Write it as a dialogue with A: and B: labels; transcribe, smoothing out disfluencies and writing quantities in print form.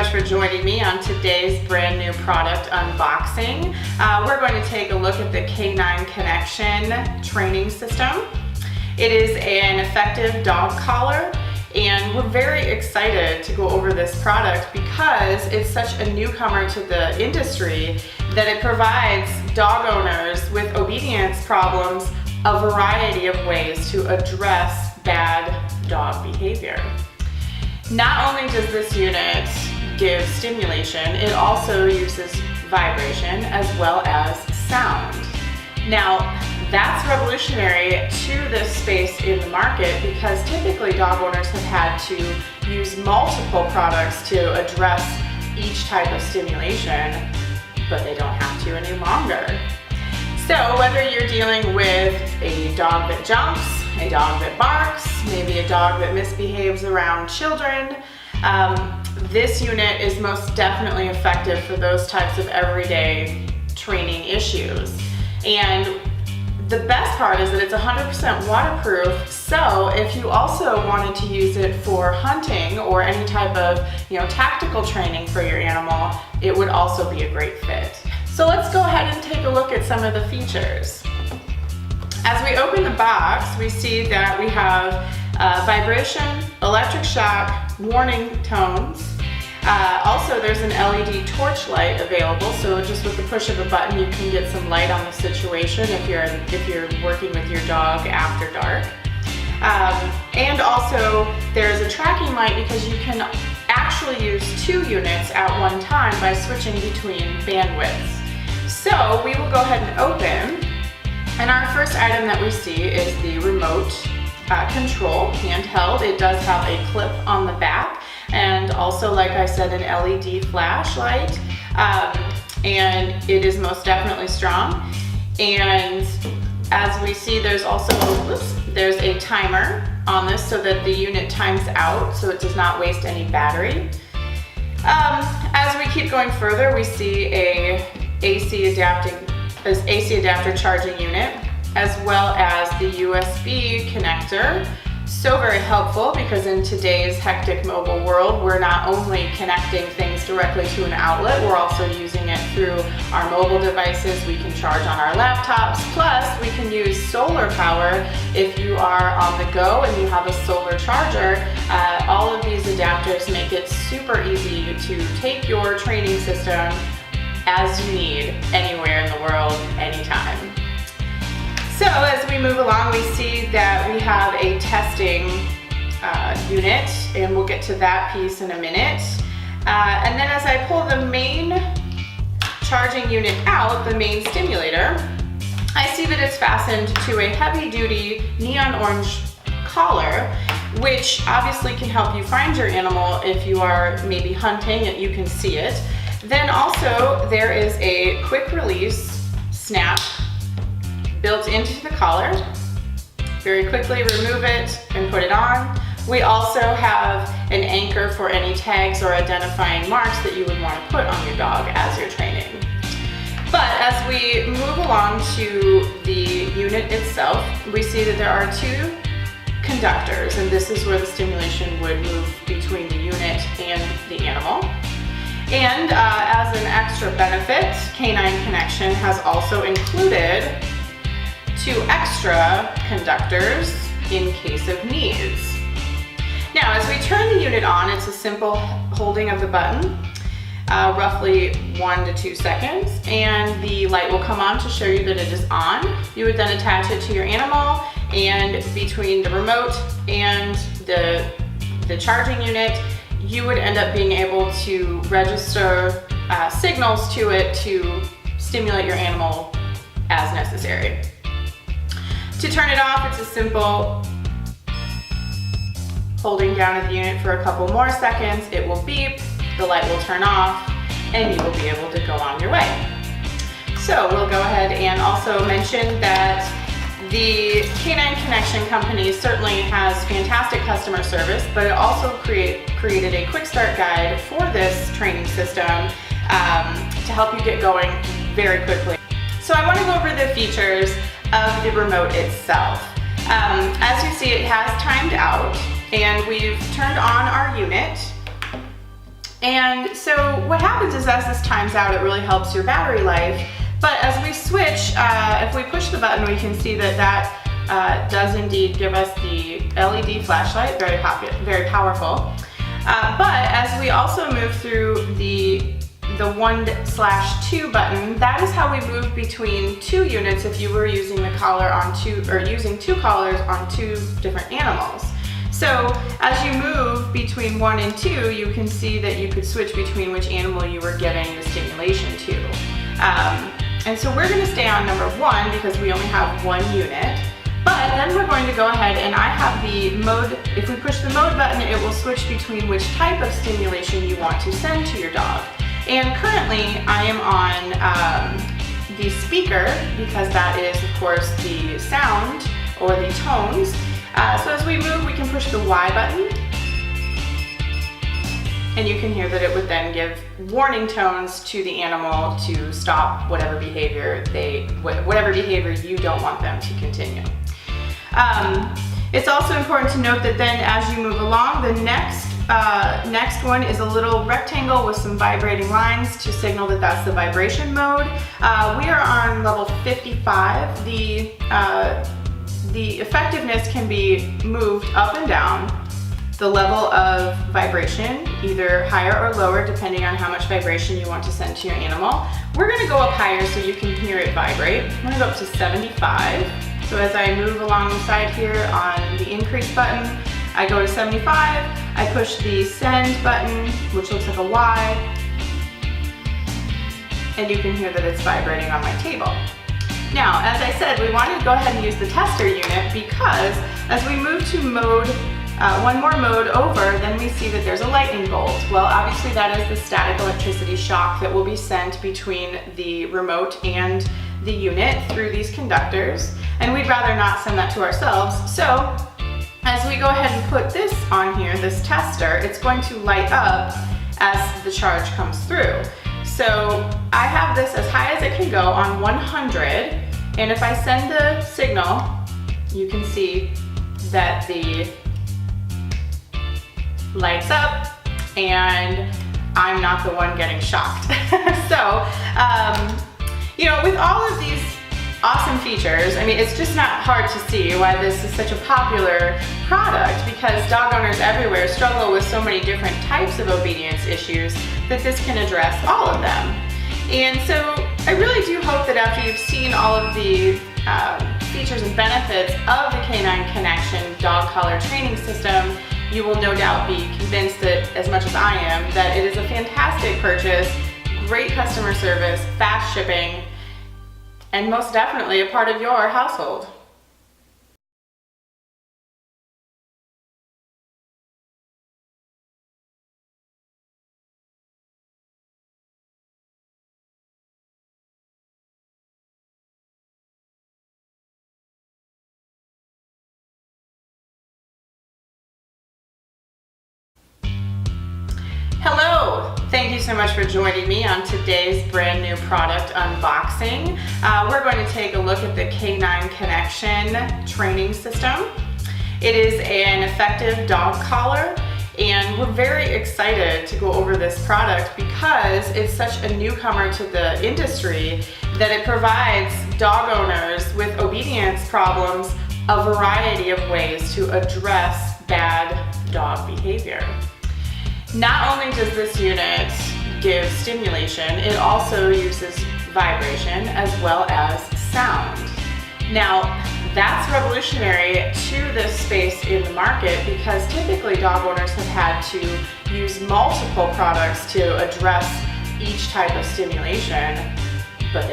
A: much for joining me on today's brand new product unboxing. We're going to take a look at the Canine Connection training system. It is an effective dog collar, and we're very excited to go over this product because it's such a newcomer to the industry that it provides dog owners with obedience problems a variety of ways to address bad dog behavior. Not only does this unit give stimulation, it also uses vibration as well as sound. Now, that's revolutionary to this space in the market because typically dog owners have had to use multiple products to address each type of stimulation, but they don't have to any longer. So whether you're dealing with a dog that jumps, a dog that barks, maybe a dog that misbehaves around children, this unit is most definitely effective for those types of everyday training issues. And the best part is that it's 100% waterproof, so if you also wanted to use it for hunting or any type of tactical training for your animal, it would also be a great fit. So let's go ahead and take a look at some of the features. As we open the box, we see that we have vibration, electric shock, warning tones. Also, there's an LED torch light available, so just with the push of a button, you can get some light on the situation if you're working with your dog after dark. And also, there's a tracking light because you can actually use 2 units at one time by switching between bandwidths. So we will go ahead and open. And our first item that we see is the remote control handheld. It does have a clip on the back and also, like I said, an LED flashlight. And it is most definitely strong. And as we see, there's also, there's a timer on this so that the unit times out so it does not waste any battery. As we keep going further, we see a AC adapter charging unit, as well as the USB connector. So very helpful because in today's hectic mobile world, we're not only connecting things directly to an outlet, we're also using it through our mobile devices. We can charge on our laptops, plus we can use solar power if you are on the go and you have a solar charger. All of these adapters make it super easy to take your training system as you need, anywhere in the world, anytime. So as we move along, we see that we have a testing unit, and we'll get to that piece in a minute. And then as I pull the main charging unit out, the main stimulator, I see that it's fastened to a heavy-duty neon orange collar, which obviously can help you find your animal if you are maybe hunting and you can see it. Then also there is a quick release snap built into the collar. Very quickly remove it and put it on. We also have an anchor for any tags or identifying marks that you would want to put on your dog as you're training. But as we move along to the unit itself, we see that there are 2 conductors, and this is where the stimulation would move between the unit and the animal. And as an extra benefit, Canine Connection has also included 2 extra conductors in case of needs. Now, as we turn the unit on, it's a simple holding of the button, roughly 1 to 2 seconds, and the light will come on to show you that it is on. You would then attach it to your animal, and between the remote and the charging unit, you would end up being able to register signals to it to stimulate your animal as necessary. To turn it off, it's a simple holding down of the unit for a couple more seconds. It will beep, the light will turn off, and you will be able to go on your way. So we'll go ahead and also mention that the Canine Connection company certainly has fantastic customer service, but it also created a quick start guide for this training system to help you get going very quickly. So I want to go over the features of the remote itself. As you see, it has timed out, and we've turned on our unit. And so what happens is as this times out, it really helps your battery life. But as we switch, if we push the button, we can see that that does indeed give us the LED flashlight, very powerful. But as we also move through the 1/2 button, that is how we move between 2 units if you were using the collar on using 2 collars on 2 different animals. So as you move between 1 and 2, you can see that you could switch between which animal you were giving the stimulation to. And so we're going to stay on number 1 because we only have 1 unit. But then we're going to go ahead and I have the mode. If we push the mode button, it will switch between which type of stimulation you want to send to your dog. And currently I am on the speaker because that is of course the sound or the tones. So as we move, we can push the Y button and you can hear that it would then give warning tones to the animal to stop whatever behavior you don't want them to continue. It's also important to note that then as you move along, the next one is a little rectangle with some vibrating lines to signal that that's the vibration mode. We are on level 55. The effectiveness can be moved up and down. The level of vibration, either higher or lower, depending on how much vibration you want to send to your animal. We're going to go up higher so you can hear it vibrate. I'm going to go up to 75. So as I move along the side here on the increase button, I go to 75, I push the send button, which looks like a Y, and you can hear that it's vibrating on my table. Now, as I said, we wanted to go ahead and use the tester unit because as we move to mode, one more mode over, then we see that there's a lightning bolt. Well, obviously that is the static electricity shock that will be sent between the remote and the unit through these conductors, and we'd rather not send that to ourselves. So as we go ahead and put this on here, this tester, it's going to light up as the charge comes through. So I have this as high as it can go on 100, and if I send the signal, you can see that the lights up and I'm not the one getting shocked. So, you know, with all of these awesome features, I mean, it's just not hard to see why this is such a popular product, because dog owners everywhere struggle with so many different types of obedience issues that this can address all of them. And so I really do hope that after you've seen all of the features and benefits of the K9 Connection dog collar training system, you will no doubt be convinced that, as much as I am, that it is a fantastic purchase, great customer service, fast shipping, and most definitely a part of your household. Hello! Thank you so much for joining me on today's brand new product unboxing. We're going to take a look at the K9 Connection training system. It is an effective dog collar, and we're very excited to go over this product because it's such a newcomer to the industry that it provides dog owners with obedience problems a variety of ways to address bad dog behavior. Not only does this unit give stimulation, it also uses vibration as well as sound. Now, that's revolutionary to this space in the market because typically dog owners have had to use multiple products to address each type of stimulation, but they